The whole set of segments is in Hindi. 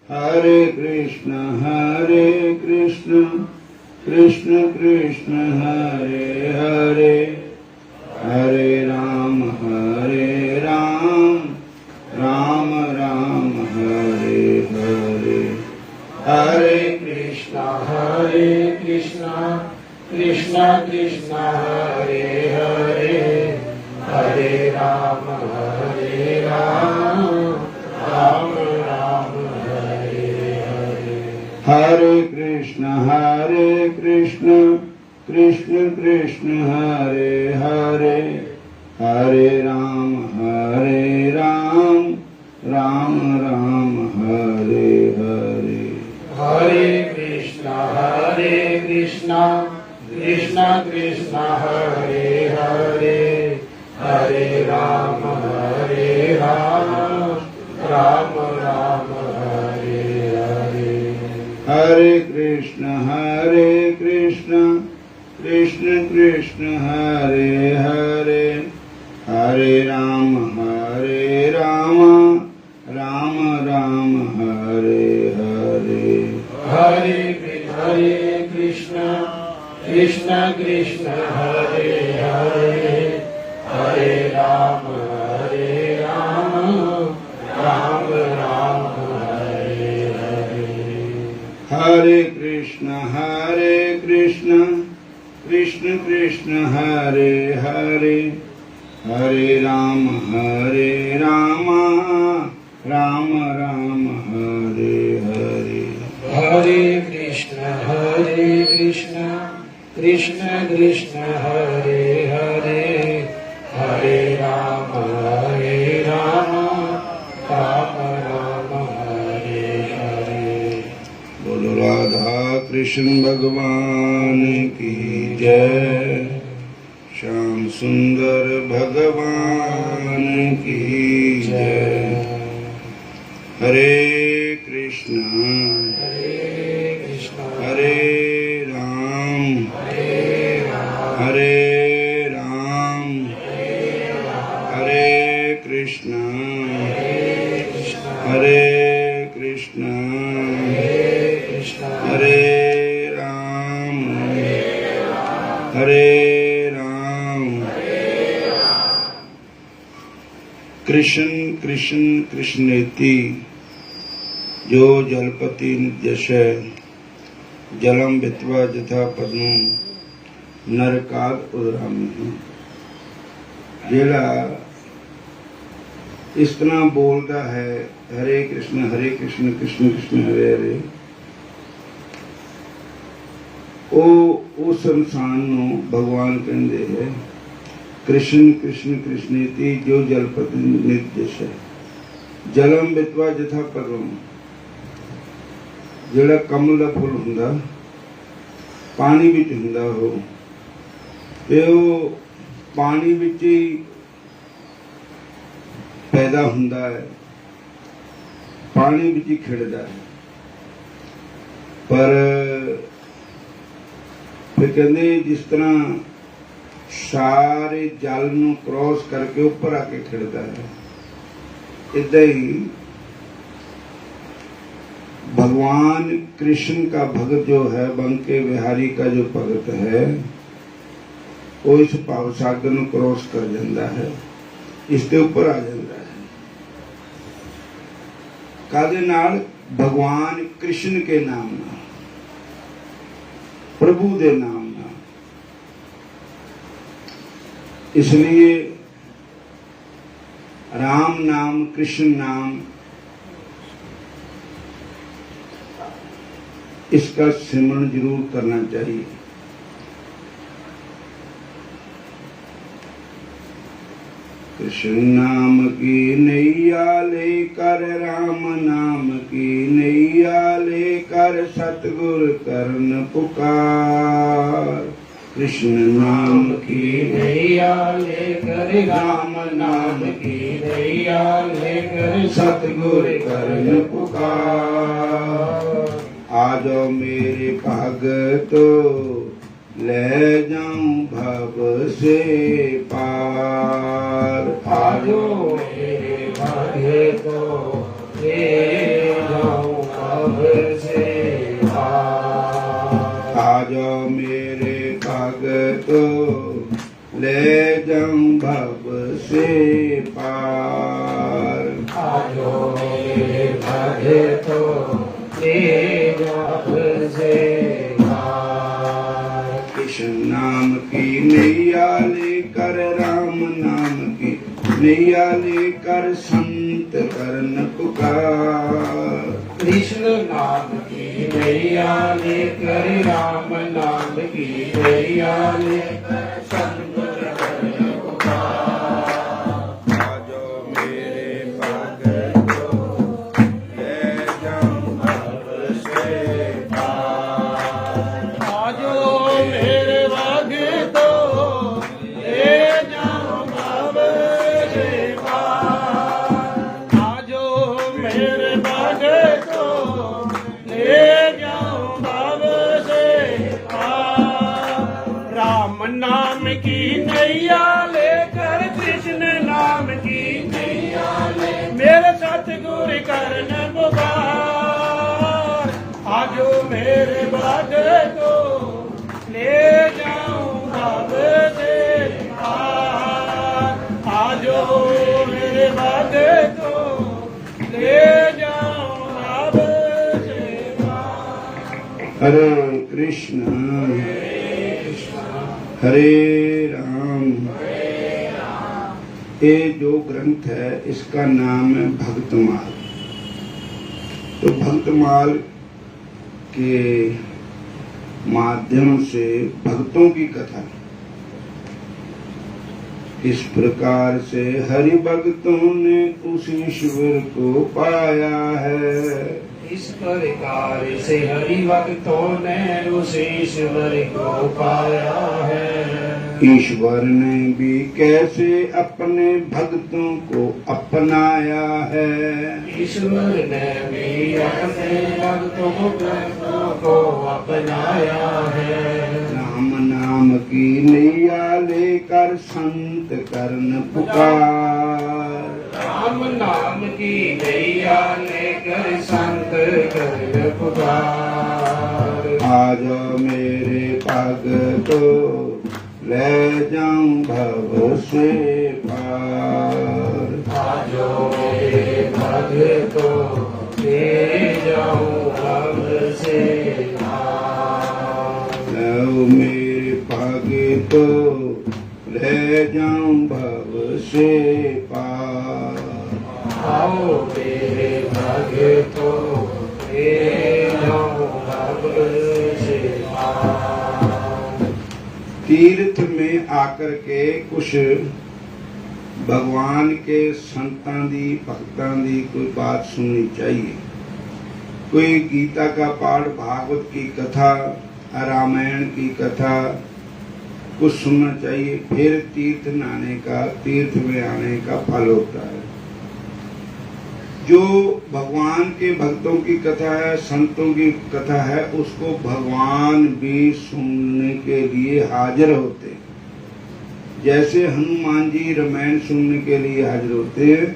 हरे कृष्ण कृष्ण कृष्ण हरे हरे, हरे राम राम राम हरे हरे। हरे कृष्ण कृष्ण कृष्ण हरे हरे, हरे राम राम राम हरे हरे। हरे कृष्ण कृष्ण कृष्ण हरे हरे, हरे राम राम राम हरे हरे। हरे कृष्ण कृष्ण कृष्ण हरे हरे, हरे राम राम राम हरे हरे। हरे कृष्ण कृष्ण कृष्ण हरे हरे, हरे राम राम राम हरे हरे। हरे कृष्ण कृष्ण हरे हरे, हरे राम राम राम हरे हरे। हरे कृष्ण कृष्ण कृष्ण हरे हरे, हरे राम राम राम हरे हरे। हरे कृष्ण कृष्ण कृष्ण हरे हरे, हरे राम राम राम हरे हरे। बोलो राधा कृष्ण भगवान की जय, श्याम सुंदर भगवान की जय। हरे कृष्ण हरे राम हरे कृष्ण हरे कृष्ण हरे राम कृष्ण कृष्ण कृष्णेति जो जलपति निर्जशय, जलम वित्वा जथा पद्मं नरकाद उदरामि। जेड़ा इस तरह बोलता है हरे कृष्ण कृष्ण कृष्ण हरे हरे, उस इंसान नूं भगवान कहंदे है कृष्ण कृष्ण कृष्णेति जो जलपति निर्जशय। जलम वित्वा जथा पद्मं, ਜਿਹੜਾ कमल का फुल ਹੁੰਦਾ पानी ਵਿੱਚ ਹੁੰਦਾ ਉਹ, ਤੇ ਉਹ ਪਾਣੀ ਵਿੱਚ ਹੀ ਪੈਦਾ ਹੁੰਦਾ ਹੈ, ਪਾਣੀ ਵਿੱਚ ਹੀ ਖਿੜਦਾ ਹੈ। ਪਰ ਫਿਰ ਕਹਿੰਦੇ ਜਿਸ ਤਰ੍ਹਾਂ ਸਾਰੇ ਜਲ ਨੂੰ ਕ੍ਰੋਸ ਕਰਕੇ ਉੱਪਰ ਆ ਕੇ ਖਿੜਦਾ ਹੈ, इदा ही भगवान कृष्ण का भगत जो है, बंके बिहारी का जो भगत है, वो इस भाव सागर नूं क्रॉस कर जाता है, इसके ऊपर आ जाता है। कादे नाल? भगवान कृष्ण के नाम नाल, प्रभु के नाम नाल। इसलिए राम नाम कृष्ण नाम इसका सिमरन जरूर करना चाहिए। कृष्ण नाम की नैया लेकर, राम नाम की नैया लेकर, सतगुर करन पुकार। कृष्ण नाम की नैया लेकर, राम नाम की नैया लेकर, सतगुर करन पुकार। आ जाओ मेरे भगतो, ले जाऊं भव से पार। आ जाओ मेरे भगतो, ले जाऊं बाधे तो ले आपसे पार। कृष्ण नाम की नैया लेकर, राम नाम की नैया लेकर, संत करन पुकार। कृष्ण नाम की नैया लेकर, राम नाम की नैया लेकर, संत करन पुकार। आजो मेरे भगतो ले जाऊं भव से पार। आजो मेरे भगतो ले जाऊं भव से पार। आजो मेरे भगतो ले जाऊं भव से पार। राम नाम की नैया लेकर, कृष्ण नाम की नैया ले मेरे सतगुर करन पुकार। आजो मेरे भगतो ले जाऊं भव से पार। आजो मेरे भगतो ले जाऊं भव से पार। हरे कृष्ण हरे राम। ये जो ग्रंथ है इसका नाम है भक्तमाल। तो भक्तमाल के माध्यम से भक्तों की कथा इस प्रकार से हरि भक्तों ने उस ईश्वर को पाया है। इस प्रकार से हरि भक्तों ने उस ईश्वर को पाया है। ईश्वर ने भी कैसे अपने भक्तों को अपनाया है। ईश्वर ने भी अपने भक्तों को अपनाया है। राम नाम की नैया लेकर संत करन पुकार। राम नाम की नैया लेकर संत करन पुकार। आज मेरे भगतो ले जाऊं भव से पार। आजो मेरे भगतो ले जाऊं भव से पार। लो मेरे भगतो ले जाऊं भव से पार। आओ मेरे भगतो ले जाऊं भव से पार। तीर्थ में आकर के कुछ भगवान के संतां दी भक्तां दी कोई बात सुननी चाहिए। कोई गीता का पाठ, भागवत की कथा, रामायण की कथा कुछ सुनना चाहिए। फिर तीर्थ नहाने का, तीर्थ में आने का फल होता है। जो भगवान के भक्तों की कथा है, संतों की कथा है, उसको भगवान भी सुनने के लिए हाजिर होते हैं। जैसे हनुमान जी रामायण सुनने के लिए हाजिर होते हैं,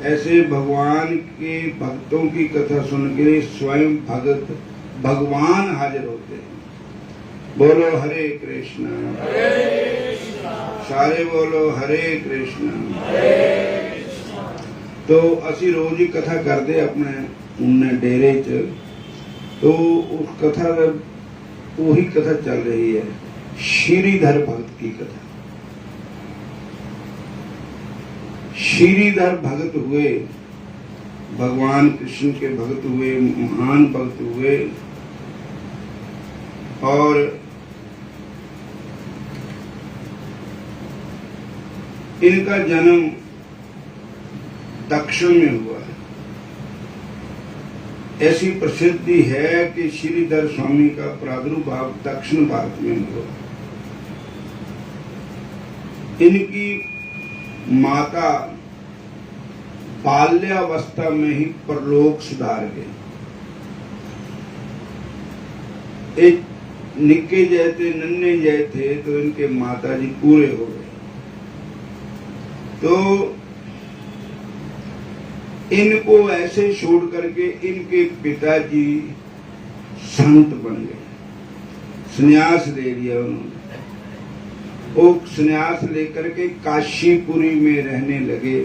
ऐसे भगवान के भक्तों की कथा सुनने के लिए स्वयं भगवान हाजिर होते हैं। बोलो हरे कृष्ण, सारे बोलो हरे कृष्ण। तो असी रोज ही कथा करते अपने उन्ने डेरे च। तो उस कथा वही कथा चल रही है, श्रीधर भक्त की कथा। श्रीधर भक्त हुए, भगवान कृष्ण के भक्त हुए, महान भक्त हुए। और इनका जन्म दक्षिण में हुआ है। ऐसी प्रसिद्धि है कि श्रीधर स्वामी का प्रादुर्भाव दक्षिण भारत में हुआ। इनकी माता बाल्यावस्था में ही परलोक सुधार गई। एक निक्के जैसे नन्हे जय थे तो इनके माता जी पूरे हो गए। तो इनको ऐसे छोड़ करके इनके पिताजी संत बन गए, संन्यास ले लिया उन्होंने। वो संन्यास लेकर के काशीपुरी में रहने लगे।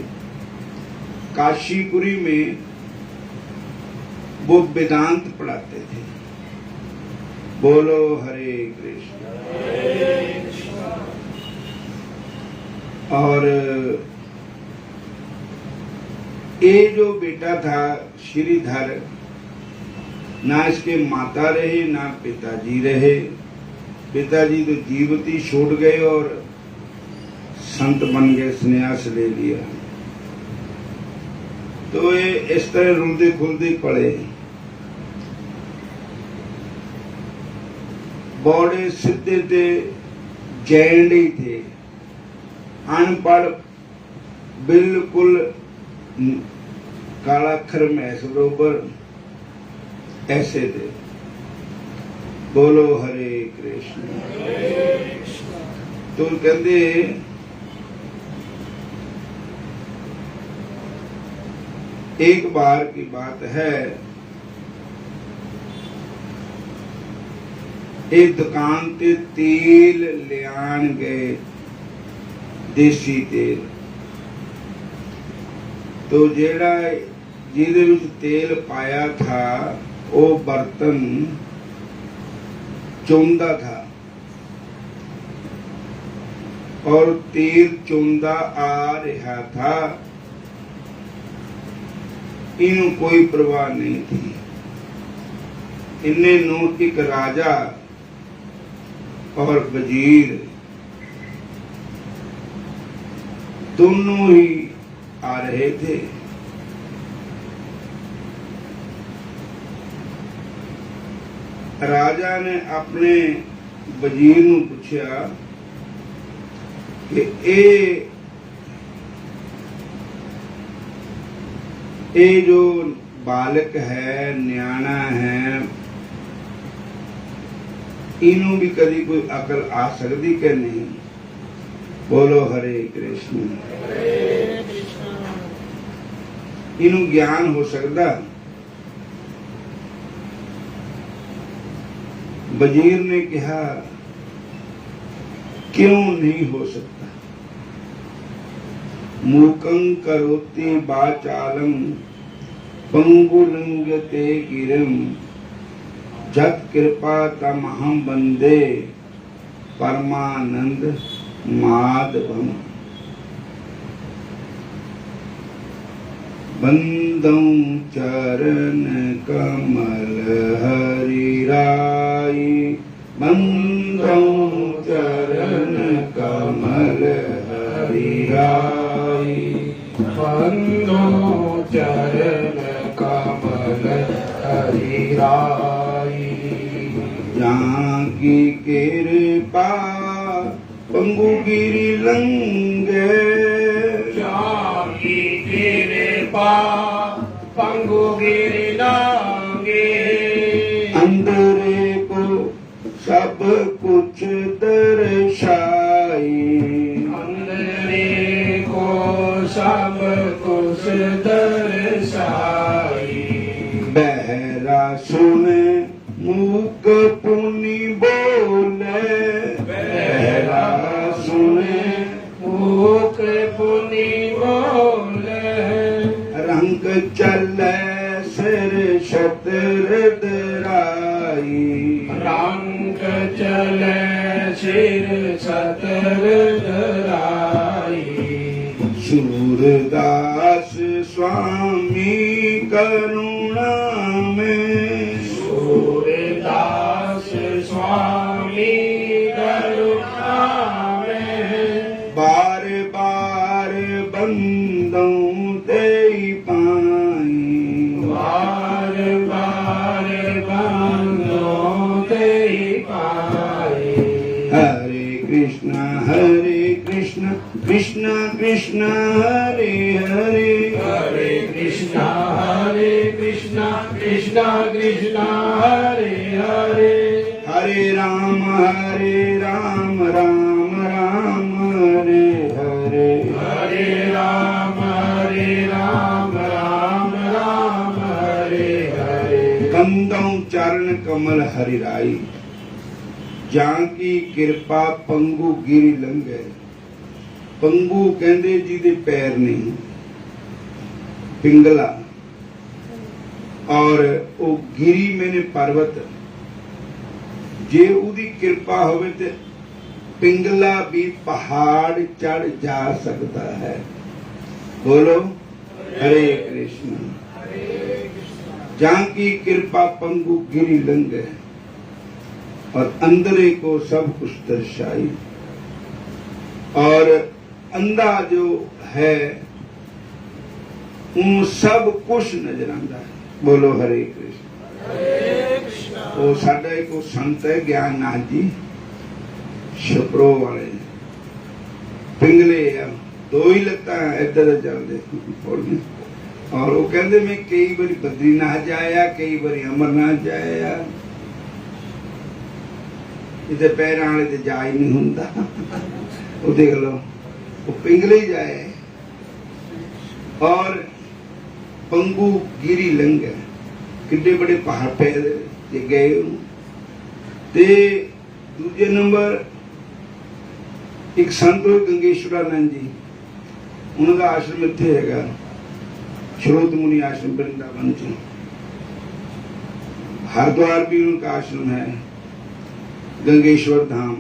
काशीपुरी में वो वेदांत पढ़ाते थे। बोलो हरे कृष्ण। और ये जो बेटा था श्रीधर, ना इसके माता रहे ना पिताजी रहे। पिताजी तो जीवती छोड़ गए और संत बन गए, संन्यास ले लिया। तो ये इस तरह रुलते खुलते पड़े। बड़े सीधे थे, जैंडी थे, अनपढ़, बिल्कुल कालाक्षर मैस बरोबर ऐसे थे। बोलो हरे कृष्ण। तो कहते एक बार की बात है, एक दुकान ते तेल ले आन गए, देसी तेल। तो जेड़ा जिहदे विच तेल पाया था वो बर्तन चोंदा था और तेल चोंदा आ रहा था। इन्हें कोई परवाह नहीं थी। इन्हें नू एक राजा और वजीर दोनों ही आ रहे थे। राजा ने अपने वजीर नू पूछा कि ये जो बालक है, न्याणा है, इनू भी कभी कोई अकल आ सकती कि नहीं? बोलो हरे कृष्ण। इनू ज्ञान हो सकता? वजीर ने कहा क्यों नहीं हो सकता? मूकं करोति वाचालं पंगुलंघ्यते गिरिं जत कृपा तमहं वंदे परमानंद माधवम्। बंदं चरण कमल हरि राई, बंदं चरण कमल हरि राई, बंदो चरण कमल हरि राई। जाकी कृपा पंगु गिरि लंघे, जाकी कृपा पंगु गिरि लांघे। अंधरे को सब कुछ दर्शाई, अंधरे को सब कुछ दर्शाई। बहरा सुने मूक पुनि बोले, बहरा सुने मूक पुनि बोले। रंग चले सिर छत्र दराई, रंग चले सिर छत्र दराई। सूरदास स्वामी करुणा में, सूरदास स्वामी करुणा में। बार बार बंदों ते पाई, बार बार बंदों ते पाई। हरे कृष्ण कृष्ण कृष्ण हरे हरे, हरे कृष्ण कृष्ण कृष्ण हरे हरे। हरे राम राम राम हरे हरे, हरे राम राम राम हरे हरे। कंदों चरण कमल हरि राई, जाकी कृपा पंगु गिरि लंघे। पंगु कहंदे जिहदे पैर नहीं, पिंगला और वो गिरी मैंने पर्वत जे उदी कृपा होवे ते पिंगला भी पहाड़ चढ़ जा सकता है। बोलो हरे कृष्ण। जहां की कृपा पंगु गिरी लंघे और अंदरे को सब कुछ दर्शाई। और अंधा जो है उन सब कुछ नजर आंदा है। बोलो हरे कृष्ण। वो साडा एक संत है ज्ञाननाथ जी छपरो वाले, पिंगले आ, दो ही लत्ता इधर चलते और वो कहते मैं कई बारी बद्रीनाथ जाया, कई बारी अमरनाथ जाया, इधर पैर वाले ते जा ही नहीं होंदा। वो देख लो वो पिंगले ही जाए और पंगु गिरी लंघे, किड्डे बड़े पहाड़ पे गए। ते दूजे नंबर एक संत गंगेश्वरानंद जी, उन्होंने आश्रम इत्थे हैगा श्रोत मुनि आश्रम वृंदावन च। हरिद्वार भी उनका आश्रम है, गंगेश्वर धाम।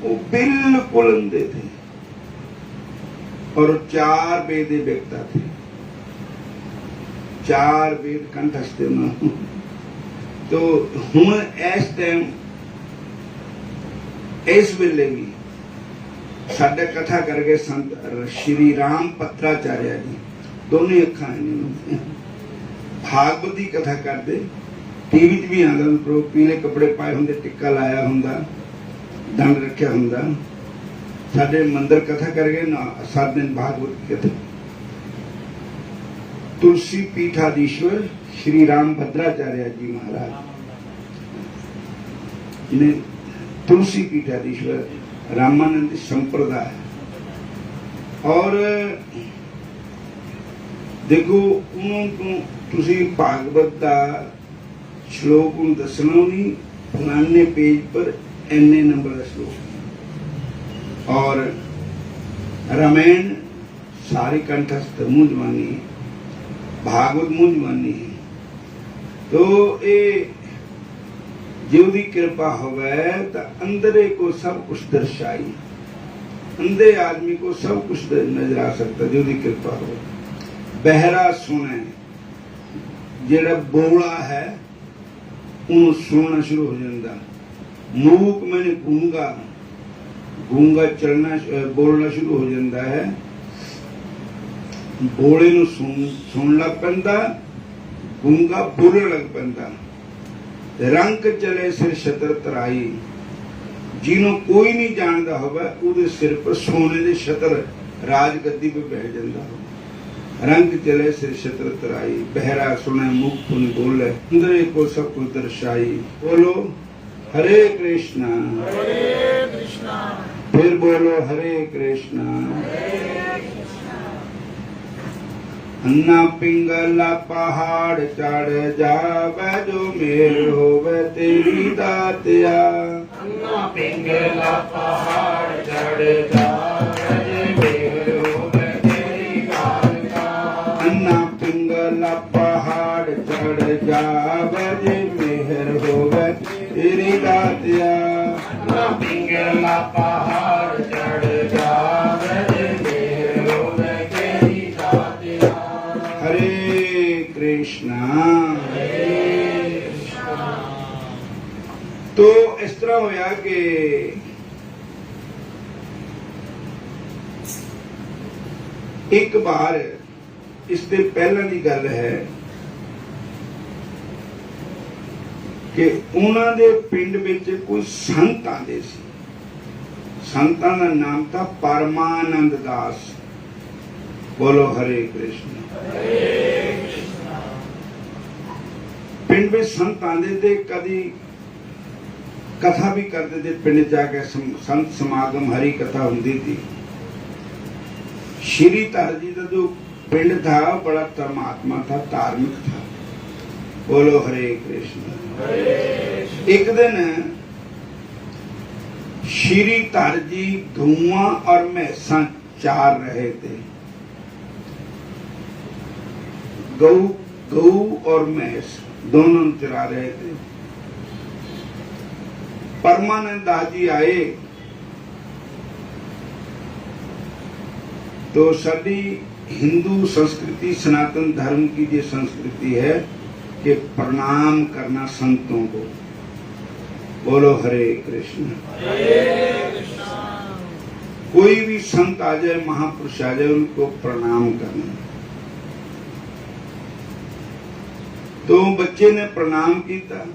वो बिल्कुल अंधे थे और 4 वेद व्यक्ता थे, 4 वेद कंठस्थ थे। तो हुण इस टाइम इस वेले भी साडे कथा करके संत श्री राम पत्राचार्य जी, दोनों अखा भागवत की कथा करते, टीवी च भी आंदा, पीले कपड़े पाए होंगे, टिक्का लाया होंदा, दंड रखा होंदा। साडे मंदिर कथा करके 7 दिन भागवत की कथा। तुलसी पीठाधीश्वर श्री राम भद्राचार्य जी महाराज ने तुलसी पीठाधीश्वर रामानंद संप्रदाय। और देखो उन्होंने तुसी भागवत का श्लोक दसना नहीं, फलाने पेज पर इन्ने नंबर का श्लोक। और रामायण सारी कंठस्थ मुंह जवानी है, भागवत मुंह जवानी है। तो ये जो दी कृपा होवे तो अंदरे को सब कुछ दर्शाई। अंधे आदमी को सब कुछ नजर आ सकता जो दी कृपा हो। बहरा सुने, जेड़ा बोला है उन्हें सुनना शुरू हो जाता। मूक मैंने गूंगा, गूंगा चलना बोलना शुरू हो जाता है। बोले नु सुन लग पैंदा, गूंगा बोलने लग पैंदा। रंग चले सिर छतर तराई, जिन्हों कोई नहीं जानता होगा उहदे सिर पर सोने दे छतर राज गद्दी पे बैठ जाता हो। रंग चले सिर छतर तराई, बहरा सुने मुख पुन बोले, अंदरे को सब कुछ दर्शाई। बोलो हरे कृष्णा, फिर बोलो हरे कृष्णा। अन्ना पिंगला पहाड़ चढ़ जावे, जो मेल होवे तेरी दातिया। अन्ना पिंगला पहाड़ चढ़ जावे, जो मेल होवे तेरी दातिया। अन्ना पिंगला पहाड़ चढ़ जावे, जो मेहर होवे तेरी दातिया। अन्ना पिंगला पहाड़ चढ़ जावे, जो मेल होवे तेरी दातिया। हरे कृष्णा। तो इस तरह होया कि एक बार इससे पहला की गल है कि उन्हां दे पिंड विच कोई संत आंदे सी। संतां दा नाम था परमानंद दास। बोलो हरे कृष्ण। पिंड में संत आंदे थे, कदी कथा भी करते थे, पिंड जाके संत समागम हरि कथा होती थी। श्री धर जी का जो पिंड था बड़ा धर्मात्मा था, धार्मिक था। बोलो हरे कृष्ण। एक दिन श्री धर जी गौआ और भैंसा चार रहे थे। गौ गऊ और भैंस दोनों चरा रहे थे। परमानंद दास जी आए तो साडी हिंदू संस्कृति सनातन धर्म की जो संस्कृति है कि प्रणाम करना संतों को। बोलो हरे कृष्ण। कोई भी संत आ जाए, महापुरुष आ जाए, उनको प्रणाम करना। तो बच्चे ने प्रणाम किया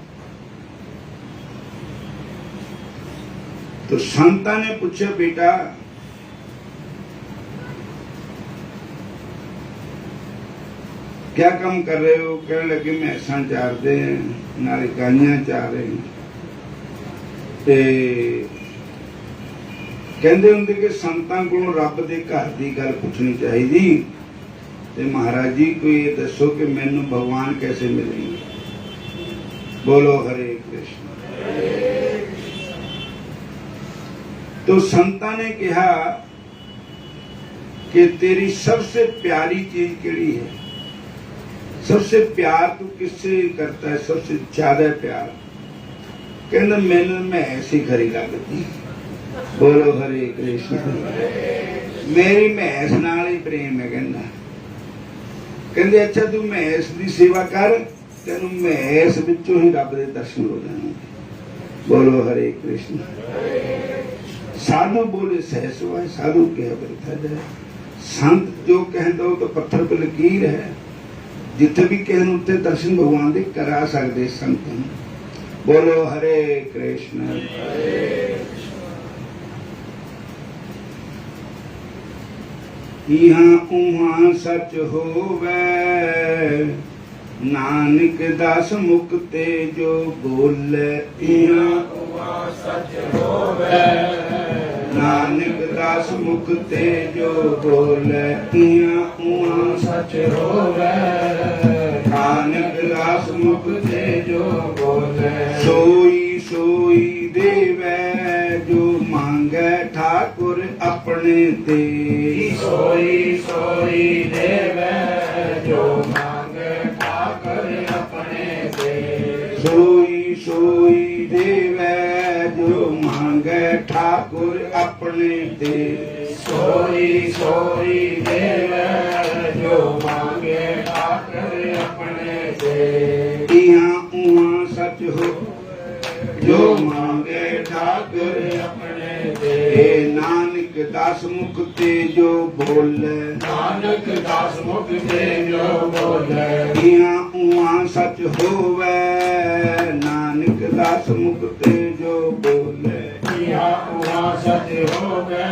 तो संता ने पूछा, बेटा क्या काम कर रहे हो? कहने लगे भैंसा चारते हैं, नाले गाइयां चार रहे हैं। कहते होंगे कि संतां कोलों रब दे घर की गल पूछनी चाहिए। ते महाराज जी को ये दसो कि मैनू भगवान कैसे मिलेंगे? बोलो हरे कृष्ण। तो संता ने कहा कि तेरी सबसे प्यारी चीज केड़ी है? सबसे प्यार तू किससे करता है? सबसे ज्यादा प्यार? कहना मैंने मैं ऐसी खरी लगती। बोलो हरे कृष्ण। मेरी भैंस नाल ही प्रेम है। कहते अच्छा तू भैंस की सेवा कर, तेन भैंस विचों ही रब के दर्शन हो जाएंगे। बोलो हरे कृष्ण। साधु बोले सहसवा, साधु कह बरता जाए। संत जो कह दो तो पत्थर पर लकीर है। जिथे भी कहन उत्ते दर्शन भगवान दे करा सकते संत। बोलो हरे कृष्ण। यहाँ उहाँ सच होवे, नानक दास मुक्ते जो बोले। यहाँ उहाँ सच होवे, नानक दास मुक्ते जो बोले। यहाँ उहाँ सच होवे, नानक दास मुक्ते जो बोले। सोई सोई देवे जो मांगे ठाकुर अपने ते। सोई सोई देवे जो मांगे ठाकुर अपने ते। सोई सोई देवे जो मांगे ठाकुर अपने ते। सोई सोई देवे जो मांगे ठाकुर अपने ते। यहाँ उहाँ सच हो जो मांगे ठाकुर अपने दे। नानक दास मुख ते जो बोले। नानक दास मुख ते जो बोले। यहाँ उहाँ सच होवे, नानक दास मुख ते जो बोले। यहाँ उहाँ सच होवे,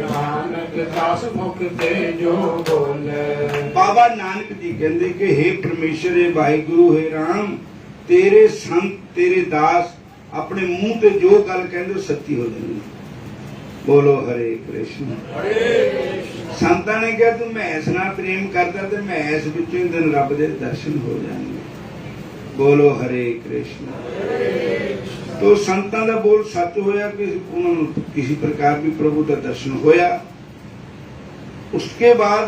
नानक दास मुख ते जो बोले। बाबा नानक जी कहते कि हे परमेश्वर, हे वाहिगुरु, हे राम, तेरे संत तेरे दास अपने मुंह ते जो गल कहते सच्ची हो जाएगी। बोलो हरे कृष्ण। संतां ने कहा तू भैंस नाल प्रेम करता तो भैंस विचों ही तेन रब दे दर्शन हो जाएंगे। बोलो हरे कृष्ण। तो संतां दा बोल सच होया कि उन्होंने किसी प्रकार भी प्रभु का दर्शन होया। उसके बाद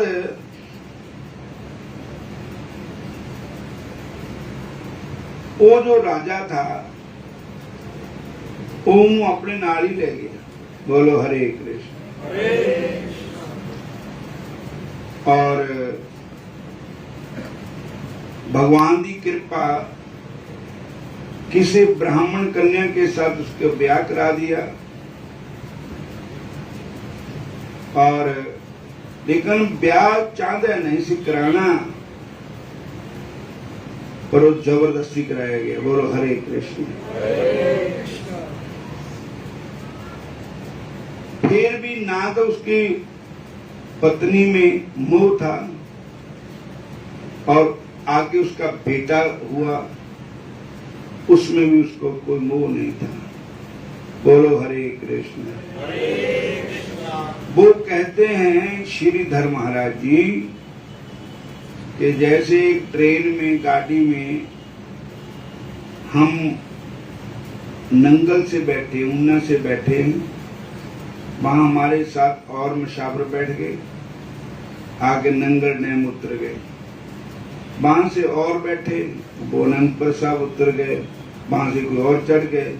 वो जो राजा था वो अपने नाल ही ले गया। बोलो हरे कृष्ण। और भगवान की कृपा किसी ब्राह्मण कन्या के साथ उसके ब्याह करा दिया। और लेकिन ब्याह चाहता नहीं सी कराना, पर वो जबरदस्ती कराया गया। बोलो हरे कृष्ण। फिर भी ना तो उसकी पत्नी में मोह था और आगे उसका बेटा हुआ, उसमें भी उसको कोई मोह नहीं था। बोलो हरे कृष्ण। वो कहते हैं श्रीधर महाराज जी कि जैसे एक ट्रेन में गाड़ी में हम नंगल से बैठे, ऊना से बैठे, वहां हमारे साथ और मुसाफिर बैठ गए, आगे नंगल डैम उतर गए। वहां से और बैठे, वो अनंतपुर साहब उतर गए, वहां से कोई और चढ़ गए।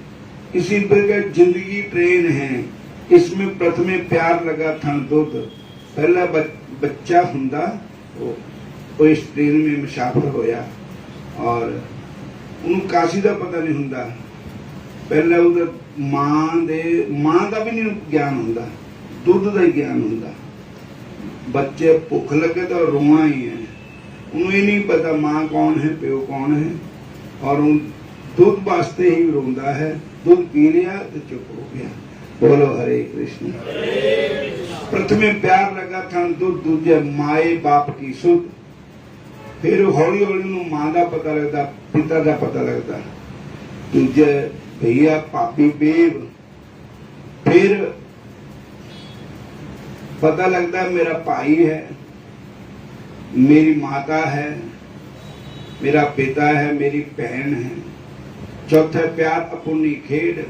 इसी प्रकार जिंदगी ट्रेन है, इसमें प्रथमे प्यार लगा था दुध। पहला बच्चा हुंदा वो इस ट्रेन में मुसाफिर होया और उन्हें काशी का पता नहीं हुंदा। पहले उधर मां का भी नहीं ज्ञान हुंदा, दुध का ही ज्ञान हुंदा। बच्चे भुख लगे तो रोआ ही है, उन्हें नहीं पता मां कौन है, प्यो कौन है, और उन दूध वास्ते ही रोंदा है। दूध पी लिया तो चुप हो गया। बोलो हरे कृष्ण। प्रथमे प्यार लगा था दूध, दूजे माए बाप की सुध। फिर हौली हौली मां का पता लगता, पिता का पता लगता, दूजे भैया पापी बेब। फिर पता लगता मेरा भाई है, मेरी माता है, मेरा पिता है, मेरी बहन है। चौथा प्यार अपुनी खेड।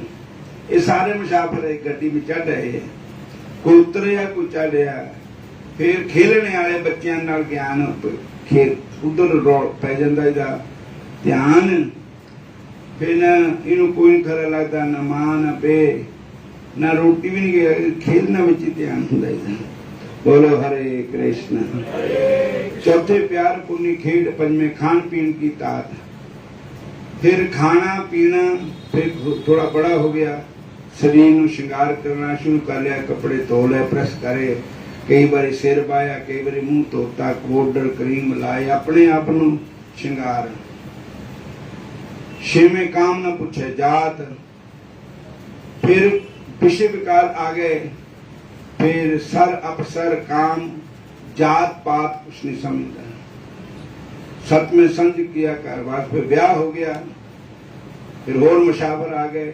ये सारे मुसाफिर एक गड्डी में चढ़ रहे हैं, कोई उतरिया कोई चढ़िया। फिर खेलने वाले बच्चों नाल ज्ञान खेल उधर रौल पै जाता इसका ध्यान। फिर इनू कोई नहीं खरा लगता, ना मां ना पे ना रोटी भी नहीं गया, खेलना में ध्यान होता। बोलो हरे कृष्ण। चौथे प्यार पुण्य खेड, पंजवें खान पीन की तात। फिर खाना पीना, फिर थोड़ा बड़ा हो गया, शरीर ਨੂੰ श्रृंगार करना शुरू कर लिया, कपड़े धो ले, प्रेस करे, कई बार सिर बाया, कई बार मुंह धोता, पाउडर क्रीम लाए, अपने आप ਨੂੰ श्रृंगार। छेवें काम न पूछे जात। फिर विषय विकार आ गए, फिर सर अपसर काम जात पात कुछ नहीं समझता। सतवें संज किया कारवास, फिर ब्याह हो गया, फिर और मुसाफिर आ गए।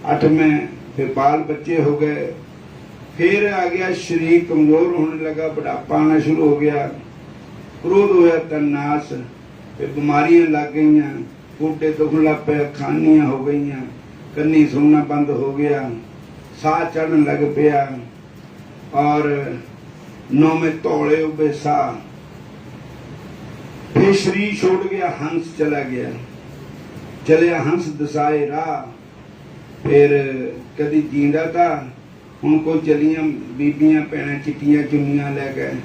आठवें फिर बाल बच्चे हो गए। फिर आ गया शरीर कमजोर होने लगा, बुढ़ापा आना शुरू हो गया, क्रोध होया तन्नास, फिर बीमारियां लग गई, गोडे दुखन लग पे, खानियां हो गई, कन्नी सुनना बंद हो गया, साह चढ़न लग पिया, और नौ में तौले उबे साह। फिर शरीर छोड़ गया, हंस चला गया, चलिया हंस दसाए राह। फिर कदी जींदा था, उनको चलिया बीबियां भैन चिट्टियां चुनियां ले गए,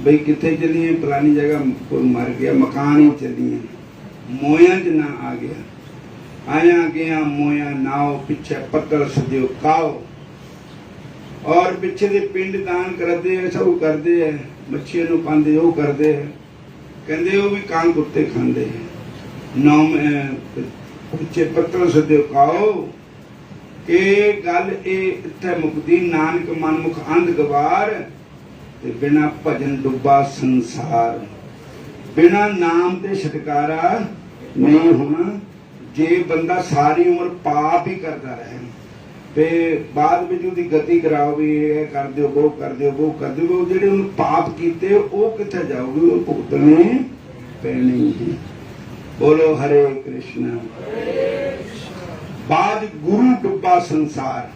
बई किथे चलिए, फलानी जगह कोई मर गया, मकान ही चलिए। मोया च ना आ गया, आया गया मोया नाओ, पिछे पत्तल सजो काओ। और पिछे दे पिंड दान करते है, सब करते है, मच्छियों नूं पांदे वो करते है, कहते वो भी कान कुत्ते खांदे है। नौ पिछे पत्तल सजो काओ। ये गल इत्थे मुकदी, नानक मनमुख अंध गवार, बिना भजन डुबा संसार। बिना नाम ते छुटकारा नहीं होना। जे बंदा सारी उम्र पाप ही करता रहे, ते बाद में उसकी गति कराओ भी ये कर दो, वो कर दो, वो कर दो, वो जेडे उन्हें पाप कीते वो किथे जाओगे, वो भुगतने पैने हैं। बोलो हरे कृष्ण। बाद गुरु डुबा संसार,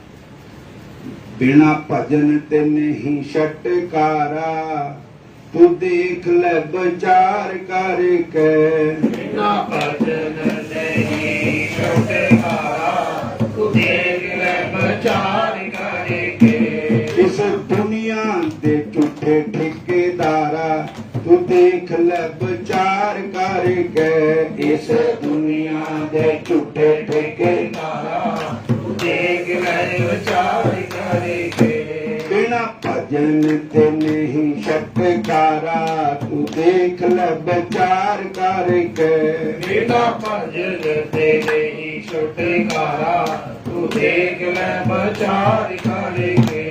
बिना भजन ते नहीं छटकारा। तू देख ले विचार करके, बिना भजन नहीं छुटकारा। तू देख ले विचार करके, इस दुनिया दे झूठे ठेकेदारा। तू देख ले विचार करके, इस दुनिया दे झूठे ठेकेदारा। तू देख ले विचार करके, बिना भजन ते नहीं छटकारा। तू देख ले विचार करके, बिना भजन ते नहीं छुटकारा। तू देख ले विचार करके।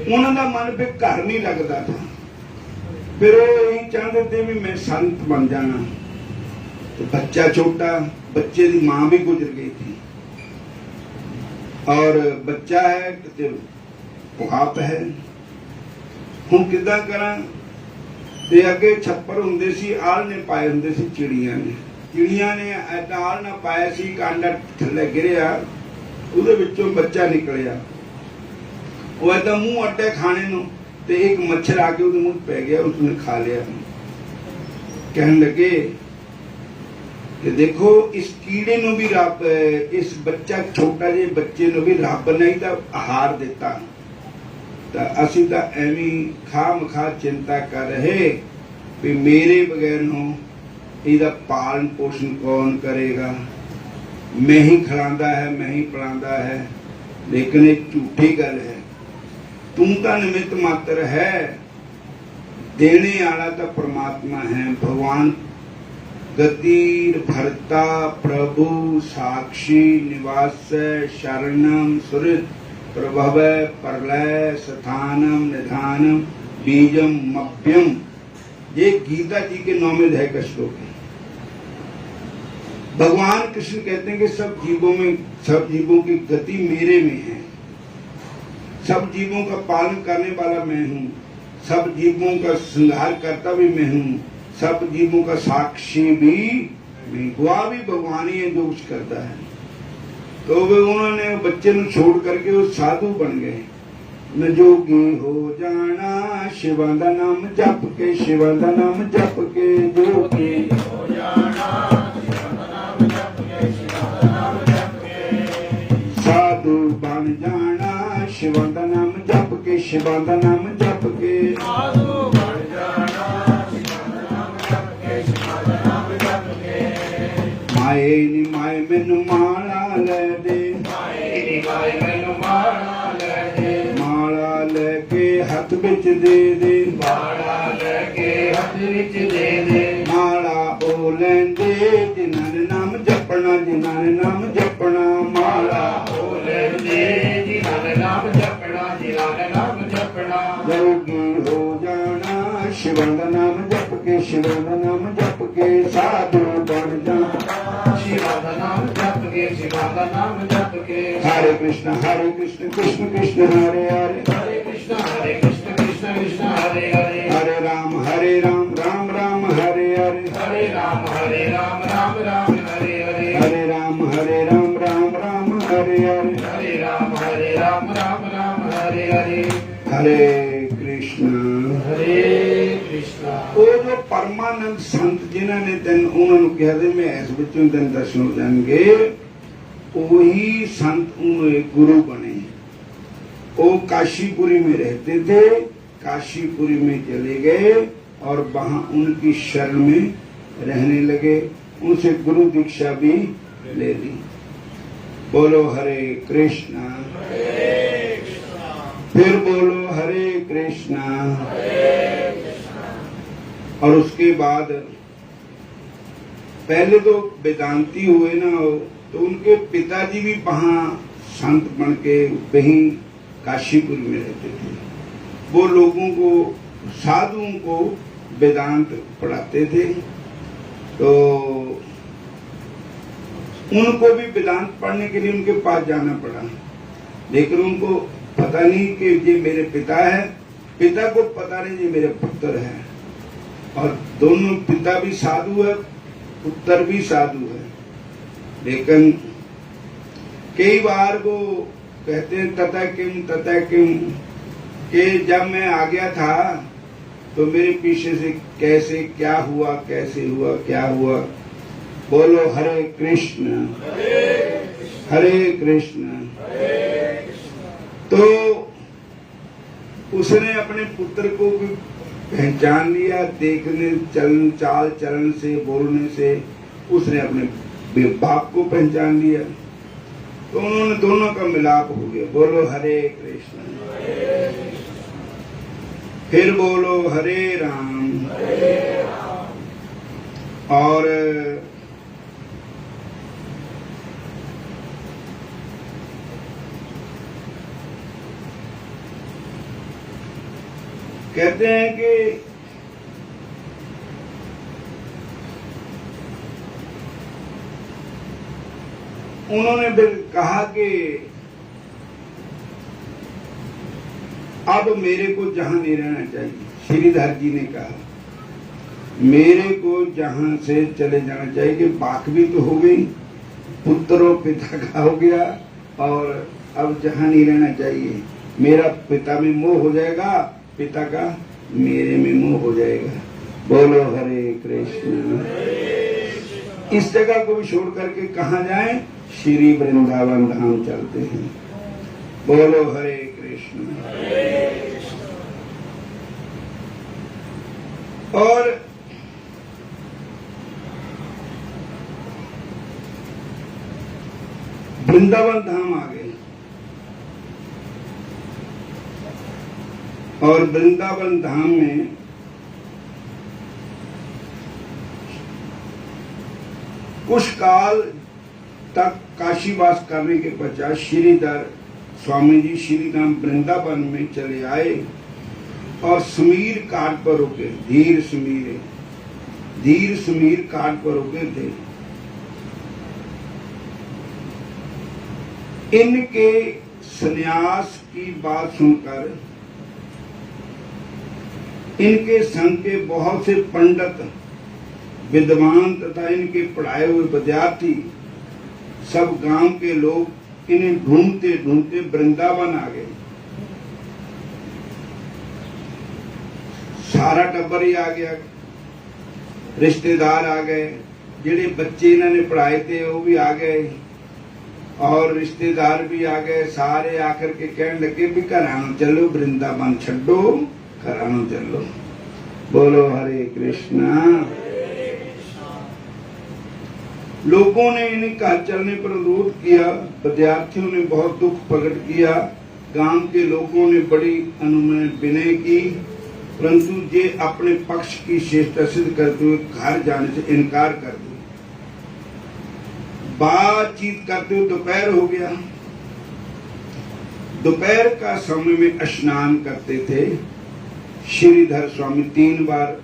उन्होंने मन पे घर नहीं लगता था, फिर वो यही चाहते थे भी मैं संत बन जाना। तो बच्चा छोटा, बच्चे की मां भी गुजर गई थी, और बच्चा है पुहाप है, हूं किदा करा। ते अगे छप्पर हुंदे सी, आलने पाए हुंदे सी चिड़ियां ने। चिड़ियां ने ऐसा आलना पाया सी, कांडा थल्ले गिरिया, उहदे विचों बच्चा निकलिया। वो ऐसा मुंह अड्डे खाने नूं, ते एक मच्छर आके उसके मुंह पै गया, उसने खा लिया। कहने लगे कि देखो इस कीड़े ਨੂੰ भी रब, इस बच्चा छोटा जे बच्चे ਨੂੰ भी रब नहीं तो आहार देता, तो असी तो एवं खामखा चिंता कर रहे भी मेरे बगैर ਨੂੰ ਇਹਦਾ पालन पोषण कौन करेगा, मैं ही खिलाता है मैं ही पिलाता है। लेकिन एक झूठी गल है, तू तो निमित्त मात्र है, देने वाला तो परमात्मा है। भगवान गतिर भरता प्रभु साक्षी निवास शरणम सुहृद प्रभव प्रलय स्थानम निधानम बीजम मभ्यम, ये गीता जी के 9वें अध्याय का श्लोक है। भगवान कृष्ण कहते हैं कि सब जीवों की गति मेरे में है, सब जीवों का पालन करने वाला मैं हूँ, सब जीवों का श्रृंगार करता भी मैं हूँ, सब जीवों का साक्षी भी मैं, हुआ भी भगवान ही है जो कुछ करता है। तो वे उन्होंने बच्चे को छोड़ करके वो साधु बन गए। न जोगी हो जाना शिवा दा नाम जप के, शिवा दा नाम जप के, जोगी हो जाना शिवा दा नाम जप के, शिवा दा नाम जप के, साधु बन जाना शिवा दा नाम जप के, शिवा दा नाम जप के, साधु बन जाना शिवा दा नाम जप के, शिवा दा नाम जप के, माए नी माए मैनू माला ले दे, माए नी माए मैनू माला ले दे, लेके हथ विच दे दे, माला लेके हथ विच दे दे, माला ओ लेंदे जिन्हां ने नाम जपना, जिन्हां ने नाम जपना, माला ओ लेंदे जिन्हां ने नाम जपना, जिन्हां ने नाम जपना, जोगी हो जाना शिवा दा नाम जप के, शिवा दा नाम जप के, साधु बन जाना शिवा दा नाम जप के, शिवा दा नाम जप के, हरे कृष्ण कृष्ण कृष्ण हरे हरे, हरे कृष्ण कृष्ण कृष्ण हरे हरे, हरे राम राम राम हरे हरे, हरे राम राम राम हरे हरे, हरे राम राम हरे हरे, हरे राम राम हरे हरे, हरे कृष्ण। वो जो परमानंद संत जिन्होंने दिन उन्होंने कहा था मैं इस बच्चों दिन दर्शन हो जाएंगे, वही संत उन्होंने गुरु बने। वो काशीपुरी में रहते थे, काशीपुरी में चले गए और वहां उनकी शरण में रहने लगे, उनसे गुरु दीक्षा भी ले ली। बोलो हरे कृष्णा, फिर बोलो हरे कृष्णा। और उसके बाद पहले तो वेदांती हुए ना, तो उनके पिताजी भी वहां संत बन के वहीं काशीपुर में रहते थे। वो लोगों को, साधुओं को वेदांत पढ़ाते थे। तो उनको भी वेदांत पढ़ने के लिए उनके पास जाना पड़ा, लेकिन उनको पता नहीं कि ये मेरे पिता है, पिता को पता नहीं ये मेरे पुत्र है। और दोनों, पिता भी साधु है, पुत्र भी साधु है। लेकिन कई बार वो कहते हैं तथा किम कि जब मैं आ गया था तो मेरे पीछे से कैसे क्या हुआ, कैसे हुआ, क्या हुआ। बोलो हरे कृष्ण, हरे कृष्ण। तो उसने अपने पुत्र को भी पहचान लिया, देखने चलन, चाल चलन से, बोलने से उसने अपने बाप को पहचान लिया। तो उन्होंने दोनों का मिलाप हो गया। बोलो हरे कृष्ण। फिर बोलो हरे राम। और कहते हैं कि उन्होंने फिर कहा कि अब मेरे को जहां नहीं रहना चाहिए। श्रीधर जी ने कहा मेरे को जहां से चले जाना चाहिए, कि बात भी तो हो गई, पुत्र और पिता का हो गया, और अब जहां नहीं रहना चाहिए। मेरा पिता में मोह हो जाएगा, पिता का मेरे में मोह हो जाएगा। बोलो हरे कृष्ण। इस जगह को भी छोड़ करके कहाँ जाएं? श्री वृंदावन धाम चलते हैं। बोलो हरे कृष्ण। और वृंदावन धाम आ गए और वृंदावन धाम में कुछ काल तक काशीवास करने के पश्चात श्रीधर स्वामी जी श्री राम वृंदावन में चले आए और समीर घाट पर रुके। धीर समीर घाट पर रुके थे। इनके संन्यास की बात सुनकर इनके संग के बहुत से पंडित विद्वान तथा इनके पढ़ाए हुए विद्यार्थी सब गांव के लोग इन्हें ढूंढते ढूंढते वृंदावन आ गए। सारा टब्बर ही आ गया, रिश्तेदार आ गए, जेडे बच्चे इन्होंने पढ़ाए थे वो भी आ गए और रिश्तेदार भी आ गए। सारे आकर के कहने लगे भी घरां चलो, वृंदावन छड्डो, घरां चलो। बोलो हरे कृष्णा। लोगों ने इन्हें घर चलने पर अनुरोध किया। विद्यार्थियों ने बहुत दुख प्रकट किया। गांव के लोगों ने बड़ी विनय की, परंतु ये अपने पक्ष की श्रेष्ठता सिद्ध करते हुए घर जाने से इनकार कर दिया। बातचीत करते हुए दोपहर हो गया। दोपहर का समय में स्नान करते थे। श्रीधर स्वामी 3 बार,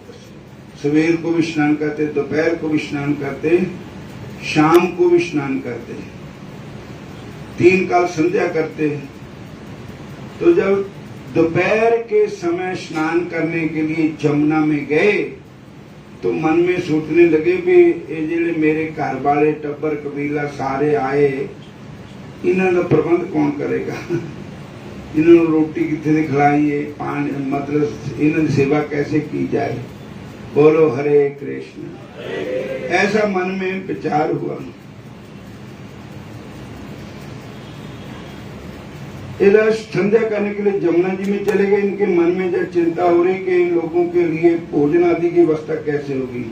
सवेर को भी स्नान करते, दोपहर को भी स्नान करते, शाम को भी स्नान करते, 3 काल संध्या करते। तो जब दोपहर के समय स्नान करने के लिए जमुना में गए तो मन में सोचने लगे भी ये जिले मेरे घर वाले टब्बर कबीला सारे आए, इन्होंने प्रबंध कौन करेगा? इन्होंने रोटी कितने खिलाई, पानी मतलब इन्होंने सेवा कैसे की जाए? बोलो हरे कृष्ण। ऐसा मन में विचार हुआ। इधर संध्या करने के लिए जमुना जी में चले गए। इनके मन में जब चिंता हो रही कि इन लोगों के लिए भोजन आदि की व्यवस्था कैसे होगी।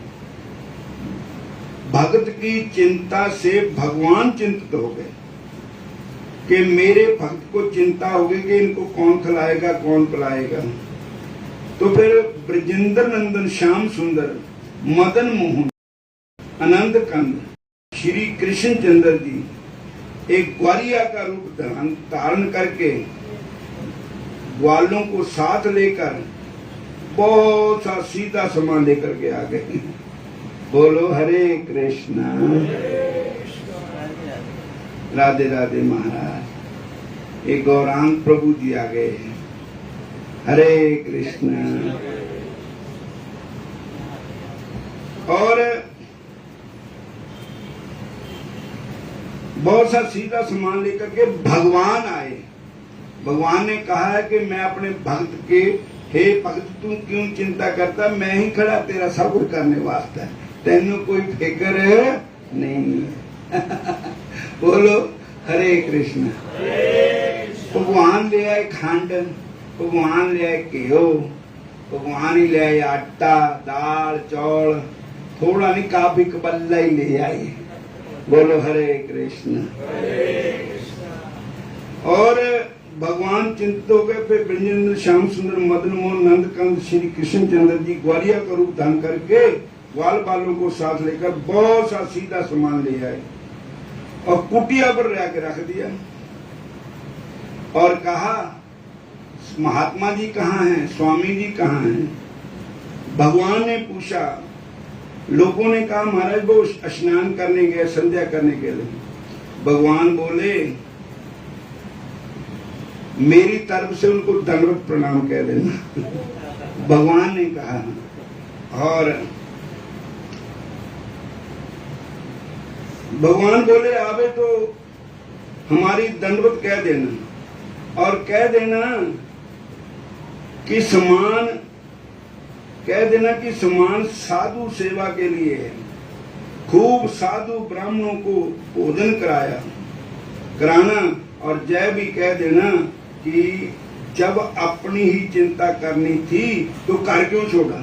भक्त की चिंता से भगवान चिंतित हो गए कि मेरे भक्त को चिंता होगी कि इनको कौन खिलाएगा, कौन पिलाएगा। तो फिर ब्रजेंद्र नंदन, श्याम सुंदर, मदन मोहन, आनंद कंद, श्री कृष्ण चंद्र जी एक ग्वालिया का रूप धारण करके ग्वालों को साथ लेकर बहुत सा सीधा सामान लेकर के आ गए। बोलो हरे कृष्णा। राधे राधे महाराज। एक गौरांग प्रभु जी आ गए हैं। हरे कृष्ण। और बहुत सा सीधा सामान लेकर के भगवान आए। भगवान ने कहा है कि मैं अपने भक्त के, हे भक्त तू क्यों चिंता करता, मैं ही खड़ा तेरा सब कुछ करने वास्ते, तेनों कोई फिक्र नहीं। बोलो हरे कृष्ण। भगवान ले आए खंड, भगवान ले आए घ्यो, भगवान ही ले आए आटा, दाल, चौल, थोड़ा नहीं काफी कबल्ला ही ले आए। बोलो हरे कृष्ण। और भगवान चिंतित हो गए। फिर ब्रजेंद्र, श्याम सुंदर, मदन मोहन, नंद कंद, श्री कृष्ण चंद्र जी ग्वालिया का रूप धारण करके ग्वाल बालों को साथ लेकर बहुत सा सीधा सामान ले आए और कुटिया पर ला के रख दिया और कहा महात्मा जी कहाँ हैं, स्वामी जी कहाँ हैं? भगवान ने पूछा। लोगों ने कहा महाराज वो स्नान करने गए, संध्या करने के लिए। भगवान बोले मेरी तरफ से उनको दंडवत प्रणाम कह देना। भगवान ने कहा। और भगवान बोले आवे तो हमारी दंडवत कह देना और कह देना कि समान कह देना कि समान साधु सेवा के लिए है। खूब साधु ब्राह्मणों को भोजन कराना, और जय भी कह देना कि जब अपनी ही चिंता करनी थी तो घर क्यों छोड़ा।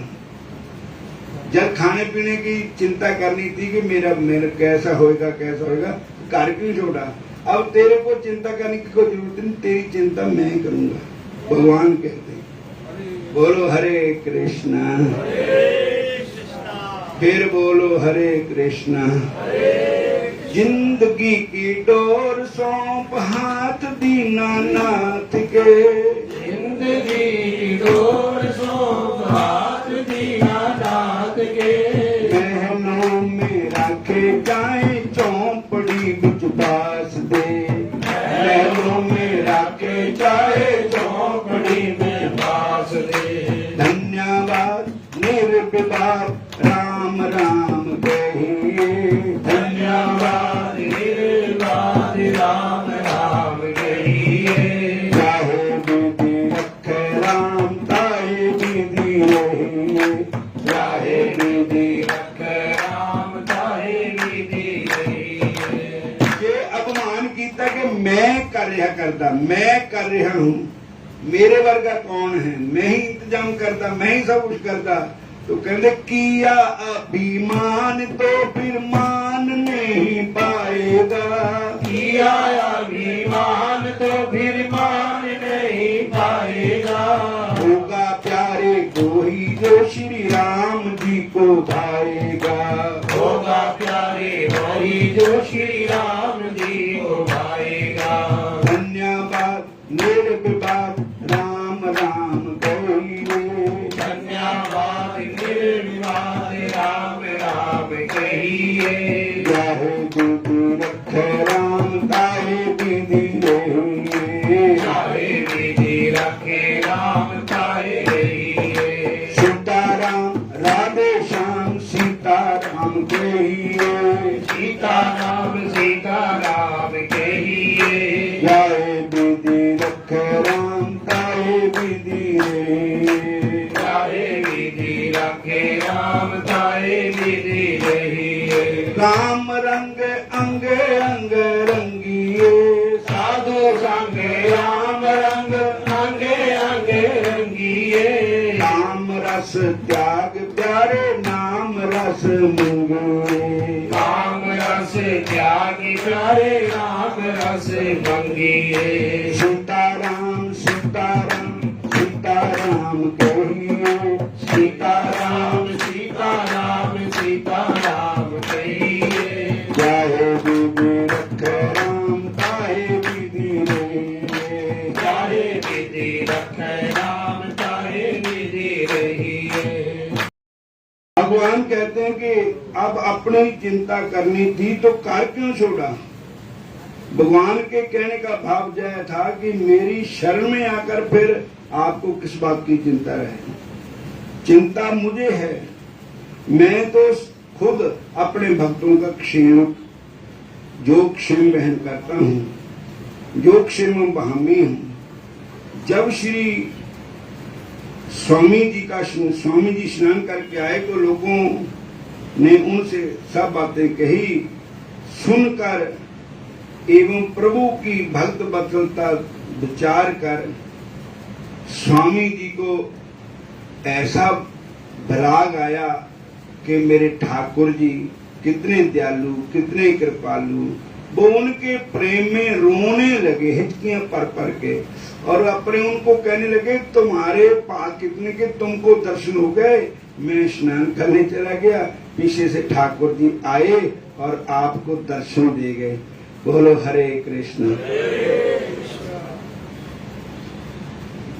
जब खाने पीने की चिंता करनी थी कि मेरा कैसा होएगा, घर क्यों छोड़ा। अब तेरे को चिंता करने की कोई जरूरत नहीं, तेरी चिंता मैं करूंगा। भगवान कहते हैं, बोलो हरे कृष्णा, फिर बोलो हरे कृष्णा। जिंदगी की डोर सौंप हाथ दीनानाथ के, जिंदगी की डोर सौंप हाथ दीनानाथ के। महलों में रखे जाए चौपड़ी बिच बास दे, महलों में रखे जाए चौपड़ी में बास दे। धन्यवाद निर्विवाद राम राम कहिए, धन्यवाद निर्वाद राम राम कहिए। चाहे विधि रखे राम ताए विधि रहिए, चाहे विधि रखे राम ताहे विधि रहिए। ये अपमान किया कि मैं कर रहा हूँ, मेरे वर्गा कौन है, मैं ही इंतजाम करता, मैं ही सब कुछ करता। तो कहते किया अभिमान तो फिर मान नहीं पाएगा, किया अभिमान तो फिर मान नहीं पाएगा। होगा प्यारे को ही जो श्री राम जी को भाएगा, होगा प्यारे वही जो श्री राम जी को भाएगा। धन्यवाद निर्विवाद राम राम कहिए, धन्यवाद निर्विवाद राम राम कहिए। चाहे विधि रखे राम ताए विधि रहिए, चाहे विधि रखे राम ताहे रहिए। सीताराम राधे श्याम सीताराम कहिए, सीताराम सीताराम कहिए। चाहे विधि रखे राम ताए विधि रहिए, चाहे विधि रखे राम ताहे विधि रहिए। राम रंग अंग अंग रंगिए, साधु संग राम रंग अंगे अंगे रंगिए। राम रस त्याग प्यारे नाम रस मंगिए, काम रस त्यागी प्यारे राम रस मंगिए। सीताराम सीताराम सीताराम कहिए, सीताराम सीताराम सीताराम कहिए। चाहे विधि रखे राम ताए विधि रहिए, चाहे विधि रखे राम ताहे विधि रहिए। भगवान कहते हैं कि अब अपनी ही चिंता करनी थी तो कार क्यों छोड़ा। भगवान के कहने का भाव यह था कि मेरी शरण में आकर फिर आपको किस बात की चिंता रहे। चिंता मुझे है, मैं तो खुद अपने भक्तों का क्षेम जो क्षेम वहन करता हूँ, जो क्षेम बहामी हूँ। जब श्री स्वामी जी स्नान करके आए तो लोगों ने उनसे सब बातें कही, सुनकर एवं प्रभु की भक्त वत्सलता विचार कर स्वामी जी को ऐसा विराग आया कि मेरे ठाकुर जी कितने दयालु, कितने कृपालु। वो उनके प्रेम में रोने लगे हिचकियां पर के, और अपने उनको कहने लगे तुम्हारे पास कितने के तुमको दर्शन हो गए। मैं स्नान करने चला गया, पीछे से ठाकुर जी आए और आपको दर्शन दे गए। बोलो हरे कृष्ण।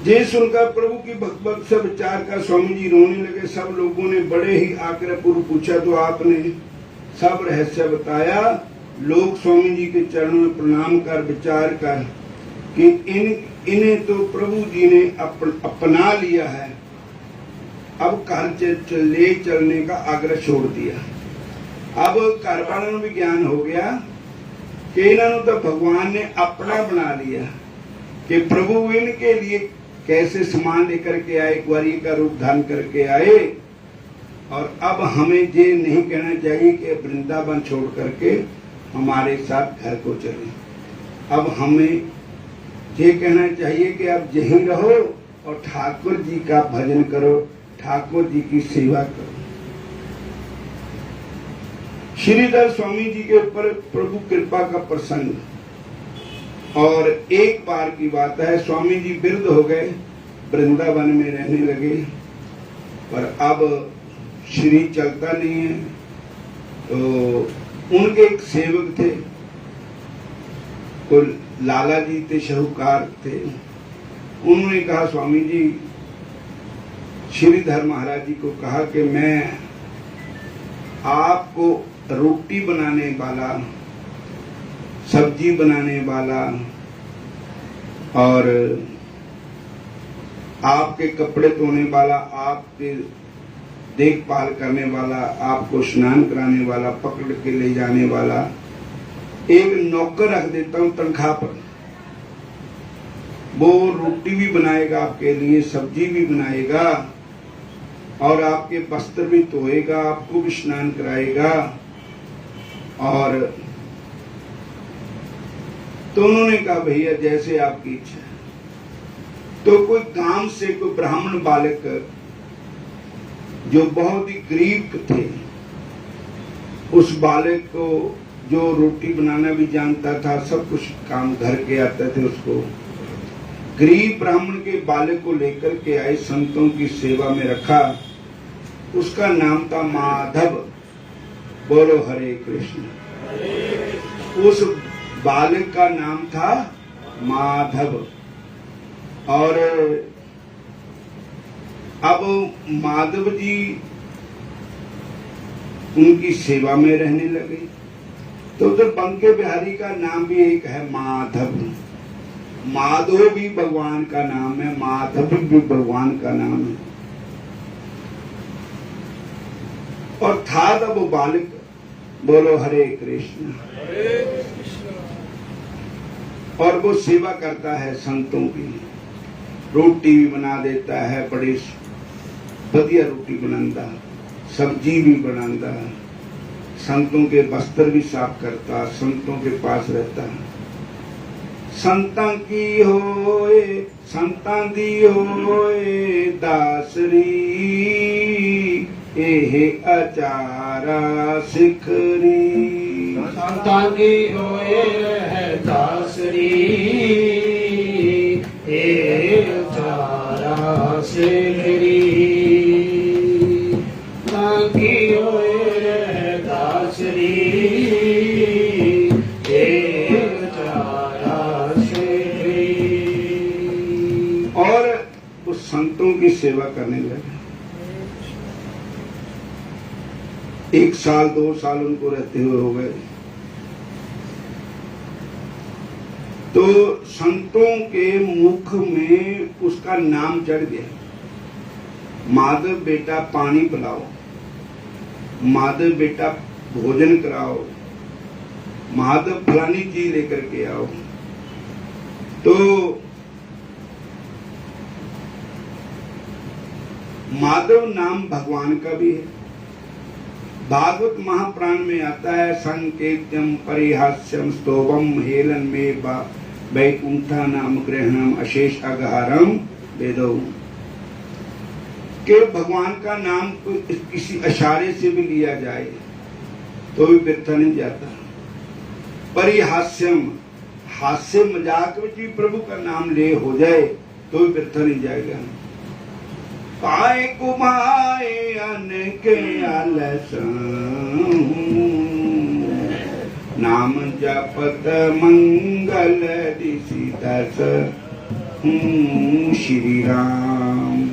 ये सुनकर प्रभु की भगवत से विचार का स्वामी जी रोने लगे। सब लोगों ने बड़े ही आग्रह पूर्व पूछा तो आपने सब रहस्य बताया। लोग स्वामी जी के चरणों में प्रणाम कर विचार कर कि इन्हें तो प्रभु जी ने अपना लिया है, अब घर ले चलने का आग्रह छोड़ दिया। अब घर वालों में भी ज्ञान हो गया कि इन्होंने तो भगवान ने अपना बना लिया कि प्रभु इनके लिए कैसे सामान लेकर के आए, ग्वारी का रूप धारण करके आए। और अब हमें ये नहीं कहना चाहिए कि वृंदावन छोड़ करके हमारे साथ घर को चले। अब हमें ये कहना चाहिए कि अब यहीं रहो और ठाकुर जी का भजन करो, ठाकुर जी की सेवा करो। श्रीधर स्वामी जी के ऊपर प्रभु कृपा का प्रसंग। और एक बार की बात है, स्वामी जी वृद्ध हो गए, वृंदावन में रहने लगे, पर अब श्री चलता नहीं है। तो उनके एक सेवक थे, कोई लाला जी थे, शाहूकार थे। उन्होंने कहा, स्वामी जी, श्रीधर महाराज जी को कहा कि मैं आपको रोटी बनाने वाला, सब्जी बनाने वाला और आपके कपड़े धोने वाला, आपके देखभाल करने वाला, आपको स्नान कराने वाला, पकड़ के ले जाने वाला एक नौकर रख देता हूं तनख्वाह पर। वो रोटी भी बनाएगा आपके लिए, सब्जी भी बनाएगा और आपके वस्त्र भी धोएगा, आपको भी स्नान कराएगा। और तो उन्होंने कहा, भैया जैसे आपकी इच्छा। तो कोई गांव से कोई ब्राह्मण बालक जो बहुत ही गरीब थे, उस बालक को जो रोटी बनाना भी जानता था, सब कुछ काम घर के आते थे, उसको गरीब ब्राह्मण के बालक को लेकर के आए, संतों की सेवा में रखा। उसका नाम था माधव। बोलो हरे कृष्ण। उस बालक का नाम था माधव। और अब माधव जी उनकी सेवा में रहने लगे। तो उधर बंके बिहारी का नाम भी एक है माधव। माधव भी भगवान का नाम है, माधव भी भगवान का नाम है। और था तब वो बालक। बोलो हरे कृष्ण। और वो सेवा करता है संतों की, रोटी भी बना देता है, बड़ी बढ़िया रोटी बनाता, सब्जी भी बनाता, संतों के वस्त्र भी साफ करता, संतों के पास रहता। संतां की होए, संतां दी होए दासरी, एहे अचारा सिखरी। संतां की होए है दासरी, एहे अचारा सिखरी। संतां की होए है दासरी, एहे अचारा सिखरी। और उस संतों की सेवा करने लगे। 1 साल 2 साल उनको रहते हुए हो गए। तो संतों के मुख में उसका नाम चढ़ गया, माधव बेटा पानी पिलाओ, माधव बेटा भोजन कराओ, माधव फलानी चीज लेकर के आओ। तो माधव नाम भगवान का भी है। भागवत महाप्राण में आता है, संकेत्यम परिहास्यम स्तोभम हेलन में वैकुंठा नाम ग्रहणम अशेष अगहारम वेदौ। के भगवान का नाम किसी इशारे से भी लिया जाए तो भी व्यर्थ नहीं जाता। परिहास्यम, हास्य मजाक में भी प्रभु का नाम ले हो जाए तो भी व्यर्थ नहीं जाएगा। पाए कुमाए अनके आलस, नाम जपत मंगल दिशि दस। श्री राम।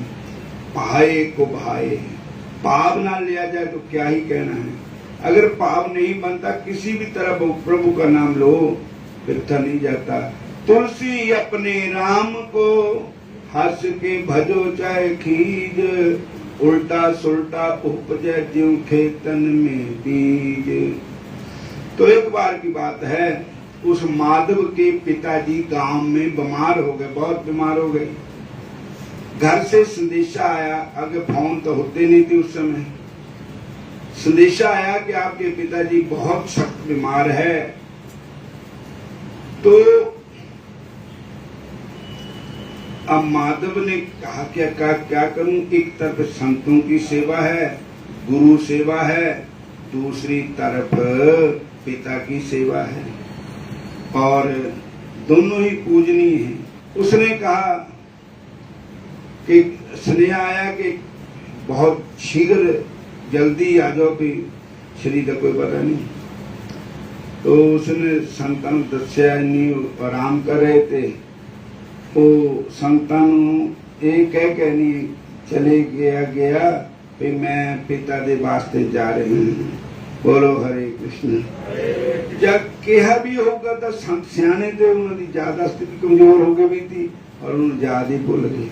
पाए को भाए, पाप ना लिया जाए तो क्या ही कहना है। अगर पाप नहीं बनता, किसी भी तरह प्रभु का नाम लो, व्यर्थ नहीं जाता। तुलसी अपने राम को हंस के भजो चाहे खीज, उल्टा सुल्टा उपजे ज्यों खेतन में बीज। तो एक बार की बात है, उस माधव के पिताजी गांव में बीमार हो गए, बहुत बीमार हो गए। घर से संदेशा आया, आगे फोन तो होते नहीं थे उस समय, संदेशा आया कि आपके पिताजी बहुत सख्त बीमार है। तो अब माधव ने कहा क्या करूं, एक तरफ संतों की सेवा है, गुरु सेवा है, दूसरी तरफ पिता की सेवा है और दोनों ही पूजनीय है। उसने कहा कि स्नेह आया कि बहुत शीघ्र जल्दी आ जाओ, कि शरीर का कोई पता नहीं। तो उसने संतान दस्या नहीं आराम कर रहे थे, वो संतान एक कह नहीं चले गया भी मैं पिता दे वास्ते जा रही हूँ। बोलो हरे कृष्ण। जब कहा भी होगा तो संत सियाने थे, उन्होंने ज्यादा स्थिति कमजोर हो गई थी और उन्होंने ज्यादा भूल गए।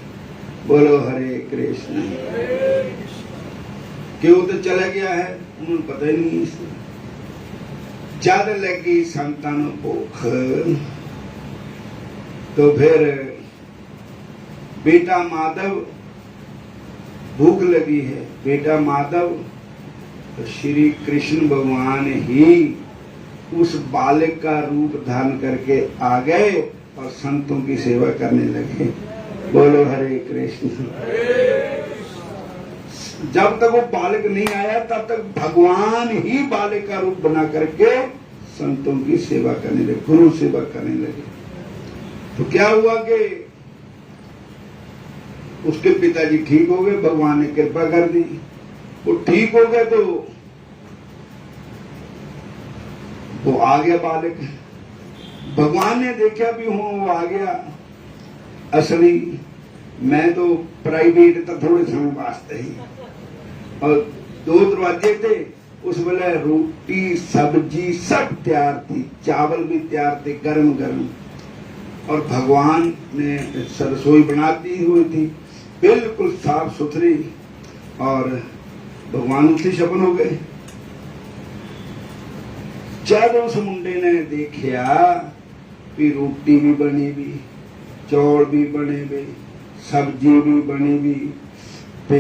बोलो हरे कृष्ण। क्यों तो चला गया है, उन्होंने पता ही नहीं। ज्यादा लगी संतानों भूख, तो फिर बेटा माधव भूख लगी है, बेटा माधव, तो श्री कृष्ण भगवान ही उस बालक का रूप धारण करके आ गए और संतों की सेवा करने लगे। बोलो हरे कृष्ण। जब तक वो बालक नहीं आया तब तक भगवान ही बालक का रूप बना करके संतों की सेवा करने लगे, गुरु सेवा करने लगे। तो क्या हुआ कि उसके पिताजी ठीक हो गए, भगवान ने कृपा कर दी, वो ठीक हो गए। तो वो आ गया बालक, भगवान ने देखा भी हूं वो आ गया। असली मैं तो प्राइवेट था थोड़े समय वास्ते ही, और 2 दरवाजे थे। उस वेले रोटी सब्जी सब तैयार थी, चावल भी तैयार थे गरम गरम, और भगवान ने रसोई बनाती हुई थी बिल्कुल साफ सुथरी। और भगवान उससे शपन हो गए। जब उस मुंडे ने देखा कि रोटी भी बनी भी, चौल भी बने भी, सब्जी भी बनी भी, ते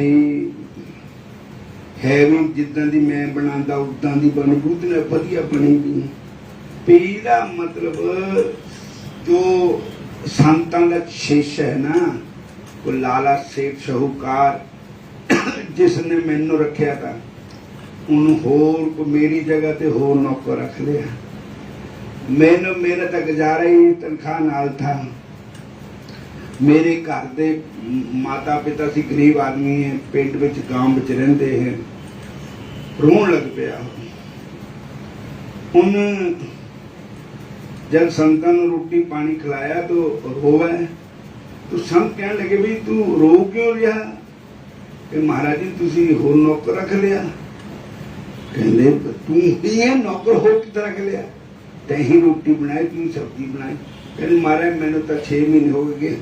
है भी जिदा दी मैं बनांदा उदां दी बनी, उतने वधिया बनी भी। पीला मतलब जो संतां दा शिष्य है ना, वो लाला सेठ शाहूकार जिसने मैनू रखा था, उन्होंने होर को मेरी जगह ते होर नौकर रख लिया। मैनू मेरा तो गुजारा ही तनख्वाह नाल था। मेरे घर दे माता पिता सी गरीब आदमी है, पिंड विच गांव विच रहिंदे हैं। रोण लग पिया। उन जब संतां नूं रोटी पानी खिलाया तो रोवे, तो संत कहने लगे भी तू रो क्यों रहा कि महाराज जी तुसी होर नौकर रख लिया। कहते तू ही है नौकर हो कितना रख लिया, तही रोटी बनाई तू सब्जी बनाई। कहते महाराज मैंने तो 6 महीने हो गए,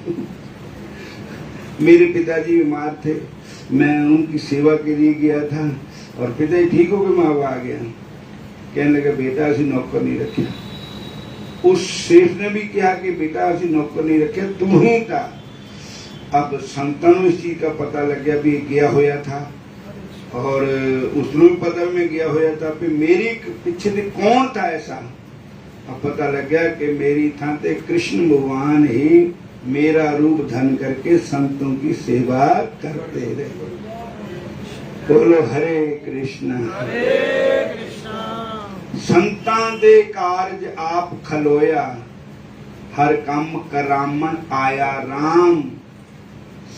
मेरे पिताजी बीमार थे, मैं उनकी सेवा के लिए गया था और पिताजी ठीक हो गए, मैं आ गया। कहने लगा बेटा असि नौकर नहीं रखे। उस शेख ने भी कहा कि बेटा असि नौकर नहीं रखे, तू ही था। अब संतां नूं इस चीज का पता लग गया भी गया होया था, और उसनों भी पता मैं गया होया था फिर मेरी पीछे से कौन था ऐसा। अब पता लग गया कि मेरी थां ते कृष्ण भगवान ही मेरा रूप धन करके संतों की सेवा करते रहे। बोलो हरे कृष्ण। संतां दे कारज आप खलोया, हर काम करामन आया राम।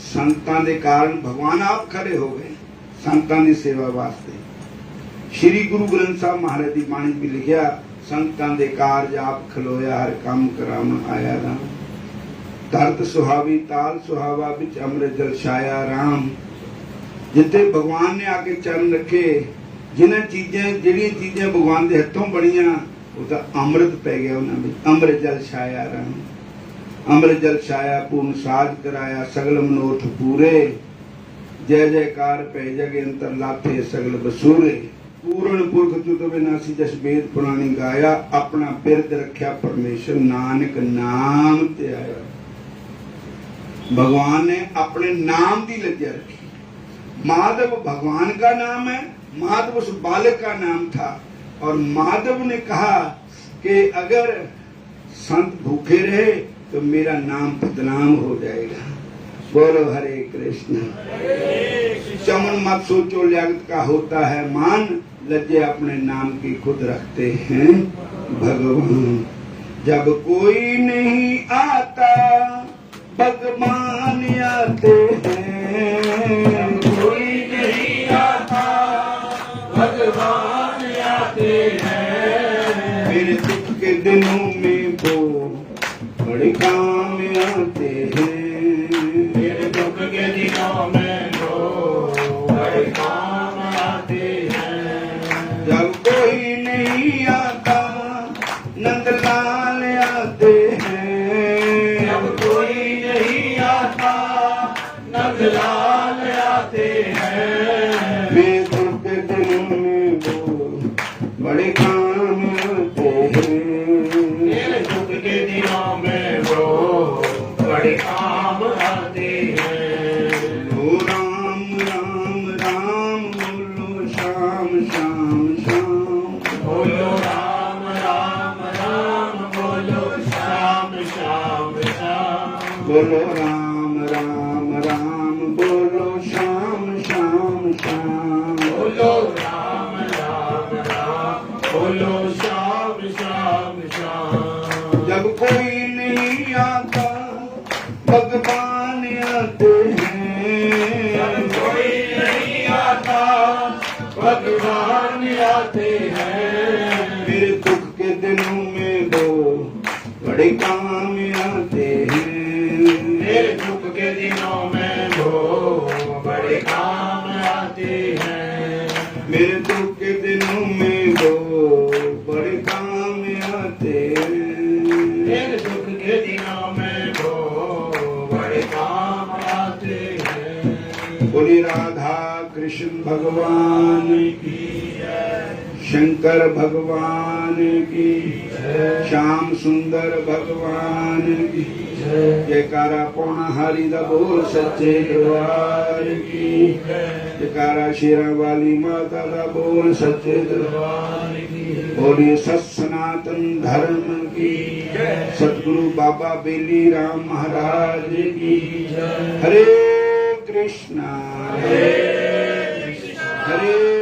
संतां दे कारण भगवान आप खड़े हो गए संतां दी सेवा वास्ते। श्री गुरु ग्रंथ साहब महाराज दी बाणी भी लिखिया, संतां दे कारज आप खलोया, हर काम करामन आया राम। धरत सुहावी ताल सुहावा बिच अमृत जल छाया राम। जिथे भगवान ने आके चरण रखे, जिन्हें चीजें जड़ियां चीजें भगवान के हथों बनिया वो अमृत पै गया उन्होंने। अमृत जल छाया राम, अमृत जल छाया पूर्ण साज कराया, सगल मनोरथ पूरे। जय जयकार पै जग अंतर लाथे सगल बसूरे। पूर्ण पुरख तुत विनाशी जस वेद पुराणी गाया, अपना बिरद रख्या परमेश्वर नानक नाम ते आया। भगवान ने अपने नाम की लज्जा रखी। माधव भगवान का नाम है, माधव उस बालक का नाम था। और माधव ने कहा कि अगर संत भूखे रहे तो मेरा नाम बदनाम हो जाएगा। बोलो हरे कृष्ण। चमन मत सोचो जगत का होता है मान, लज्जे अपने नाम की खुद रखते हैं भगवान। जब कोई नहीं आता भगवान आते हैं, कोई नहीं आता भगवान आते हैं। मेरे दुख के दिनों में वो बड़े काम आते हैं। मेरे दुख के दिनों में वो बड़े काम आते हैं। जब कोई नहीं आता नंदलाल आते हैं। जब कोई नहीं आता नंदलाल आते हैं। मेरे दुख के दिनों में वो बड़े काम आते हैं। मेरे दुख के दिनों में वो बड़े काम आते हैं। ओ राम राम राम बोलो श्याम श्याम श्याम। बोलो राम राम राम बोलो श्याम श्याम श्याम। बोलो राम राम राम बोलो श्याम श्याम श्याम। बोलो राम राम राम बोलो श्याम श्याम श्याम। जब कोई नहीं आता भगवान आते हैं। जब कोई नहीं आता भगवान आते हैं। मेरे दुख के दिनों में वो बड़े काम आते हैं। मेरे दुख के दिनों में वो बड़े काम आते हैं। मेरे दुख के दिनों में वो बड़े काम आते हैं। मेरे दुख के दिनों में वो बड़े काम आते हैं। बोली राधा कृष्ण भगवान की, शंकर भगवान की, श्याम सुंदर भगवान की जयकारा। पौना हरि दा बोल सच्चे दरबार की जयकारा। शेरा वाली माता दा बोल सच्चे दरबार की। बोलिए सत सनातन धर्म की, सतगुरु बाबा बेली राम महाराज की। हरे कृष्णा हरे